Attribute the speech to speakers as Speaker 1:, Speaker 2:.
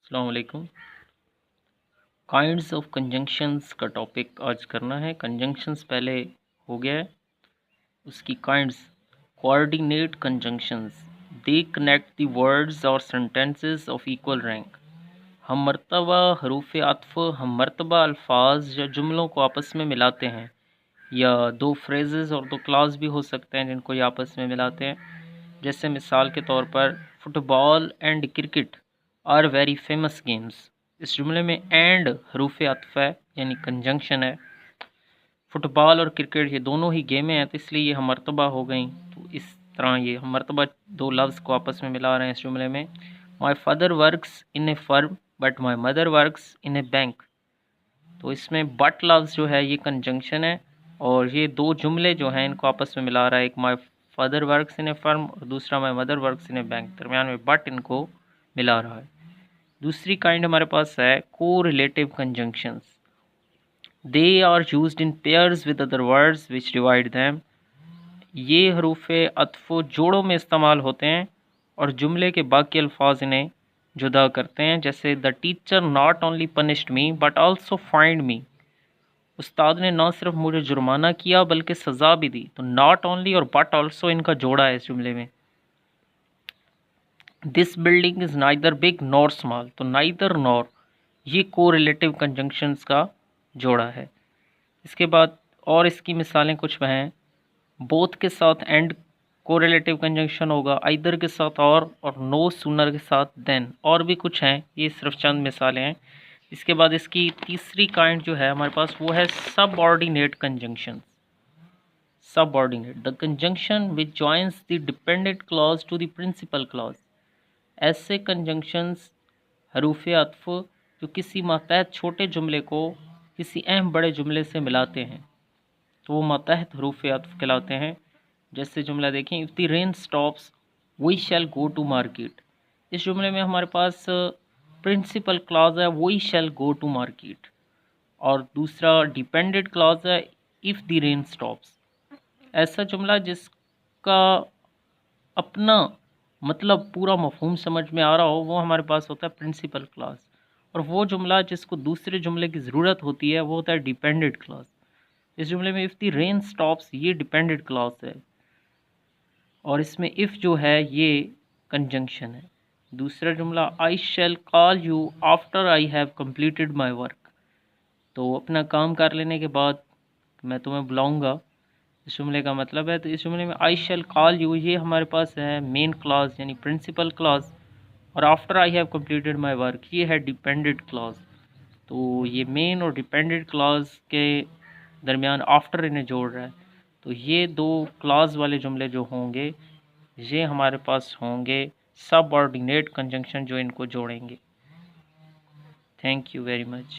Speaker 1: अस्सलाम वालेकुम। Kinds of conjunctions का टॉपिक आज करना है। कंजंक्शंस पहले हो गया है, उसकी kinds. Coordinate conjunctions, they connect the words और सेंटेंसेस ऑफ इक्वल रैंक। हम मर्तबा हरूफ अत्फ, हम मर्तबा अल्फाज या जुमलों को आपस में मिलाते हैं, या दो फ्रेजेस और दो क्लॉज भी हो सकते हैं जिनको ये आपस में मिलाते हैं। जैसे मिसाल के तौर पर football and cricket are very famous games. इस जुमले में एंड हरूफ अत्फ है यानी कंजंक्शन है। फुटबॉल और क्रिकेट ये दोनों ही गेमें हैं, तो इसलिए ये हम मर्तबा हो गई। तो इस तरह ये हम मर्तबा दो लफ्ज़ को आपस में मिला रहे हैं इस जुमले में। My father works in A firm but my mother works in A bank. तो इसमें बट लफ्ज़ जो है ये कंजंक्शन है, और ये दो जुमले जो हैं इनको आपस में मिला रहा है। एक my father works in A firm और दूसरा my mother works in A bank, दरमियान में बट इनको मिला रहा है। दूसरी काइंड हमारे पास है correlative conjunctions. They are used in pairs with other words which divide them. ये हरूफ अत्फ जोड़ों में इस्तेमाल होते हैं और जुमले के बाकी अल्फाज इन्हें जुदा करते हैं। जैसे the teacher not only punished me but also find me. उस्ताद ने न सिर्फ मुझे जुर्माना किया बल्कि सज़ा भी दी। तो नॉट ओनली और बट ऑल्सो इनका जोड़ा है इस जुमले में। This building is neither big nor small. तो नाइदर नॉर ये को रिलेटिव कंजंक्शंस का जोड़ा है। इसके बाद और इसकी मिसालें कुछ हैं। बोथ के साथ एंड को रिलेटिव कंजंक्शन होगा, आइदर के साथ और नो सूनर के साथ देन, और भी कुछ हैं। ये सिर्फ चंद मिसालें हैं। इसके बाद इसकी तीसरी काइंड जो है हमारे पास वो है subordinate conjunction. Subordinate, the conjunction which joins the dependent clause to the principal clause. ऐसे कंजंक्शंस हरूफ अत्फ जो किसी मातहत छोटे जुमले को किसी अहम बड़े जुमले से मिलाते हैं, तो वो मातहत हरूफ अत्फ कहलाते हैं। जैसे जुमला देखें, if the rain stops we shall go to market. इस जुमले में हमारे पास प्रिंसिपल क्लॉज है we shall go to market, और दूसरा डिपेंडेंट क्लॉज है इफ़ द रेन स्टॉप्स। ऐसा जुमला जिसका अपना मतलब पूरा मफहूम समझ में आ रहा हो वो हमारे पास होता है प्रिंसिपल क्लॉज, और वो जुमला जिसको दूसरे जुमले की ज़रूरत होती है वो होता है डिपेंडेंट क्लॉज। इस जुमले में इफ़ द रेन स्टॉप्स ये डिपेंडेंट क्लॉज है, और इसमें इफ़ जो है ये कंजंक्शन है। दूसरा जुमला I shall call you after I have completed my work. तो अपना काम कर लेने के बाद मैं तुम्हें बुलाऊंगा, इस जुमले का मतलब है। तो इस जुमले में आई शैल कॉल यू ये हमारे पास है मेन क्लॉज यानी प्रिंसिपल क्लॉज, और after I have completed my work ये है डिपेंडेंट क्लॉज। तो ये मेन और डिपेंडेंट क्लॉज के दरमियान आफ्टर इन्हें जोड़ रहा है। तो ये दो क्लॉज वाले जुमले जो होंगे ये हमारे पास होंगे सबऑर्डिनेट कंजंक्शन जो इनको जोड़ेंगे। Thank you very much.